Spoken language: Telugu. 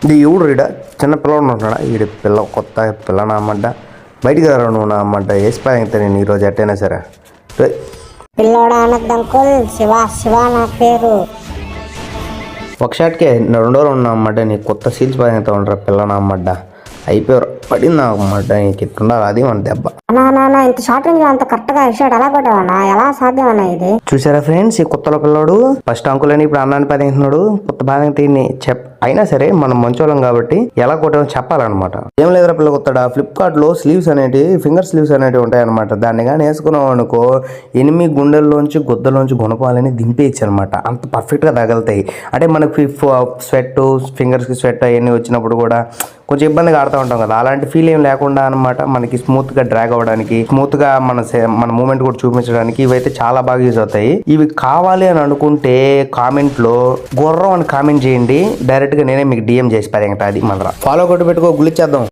ఇది ఎవడు రీడ చిన్న పిల్లడు ఉంటాడా ఈడు పిల్ల కొత్త పిల్ల నా అమ్మంట బయటికి రా నువ్వు నా అమ్మంట వేసిపోయాక నేను ఈరోజు ఎట్టయినా సరే పిల్లోడా అనద్దు అంకుల్, శివ శివ నా పేరు. ఒక షాట్కే రెండో ఉన్నా అమ్మాట నీకు కొత్త సీల్స్ బాగా ఉండరా పిల్ల నా అమ్మంట అయిపోయారు పడింది నాకు అమ్మాట నీకు ఇట్టుండాలి అది మన దెబ్బ. అన్నా ఇంత షార్ట్ రేంజ్ అంత కరెక్ట్ గా షాట్ ఎలా కొట్టావన్నా, ఎలా సాధ్యం అన్నా ఇది? చూసారా ఫ్రెండ్స్, ఈ కొత్తలో పిల్లోడు ఫస్ట్ అంకుల్ అని ఇప్పుడు అన్నాన్ని పదింటున్నాడు కొత్త బాగా తీని అయినా సరే మనం మంచోళ్ళం కాబట్టి ఎలా కొట్టామో చెప్పాలన్నమాట. ఏం లేదురా పిల్ల కొత్తడా ఫ్లిప్కార్ట్ లో స్లీవ్స్ అనేటివి ఫింగర్ స్లీవ్స్ అనేటివి ఉంటాయన్నమాట. దాన్ని కానీ వేసుకున్నాం అనుకో 8 గుండెల్లోంచి గుద్దలోంచి గుణపాలని దింపేయచ్చు అనమాట. అంత పర్ఫెక్ట్ గా తగలుతాయి. అంటే మనకి స్వెట్ ఫింగర్స్ కి స్వెట్ అవన్నీ వచ్చినప్పుడు కూడా కొంచెం ఇబ్బందిగా ఆడుతూ ఉంటాం కదా, అలాంటి ఫీల్ ఏం లేకుండా అనమాట. మనకి స్మూత్ గా డ్రాగ్ అవ్వడానికి, స్మూత్ గా మన మూమెంట్ కూడా చూపించడానికి ఇవైతే చాలా బాగా యూజ్ అవుతాయి. ఇవి కావాలి అని అనుకుంటే కామెంట్ లో గుర్రం అని కామెంట్ చేయండి, డైరెక్ట్ గా నేనే మీకు డిఎం చేసి పది అది మన ఫాలో కొట్టి పెట్టుకో గులిచేద్దాం.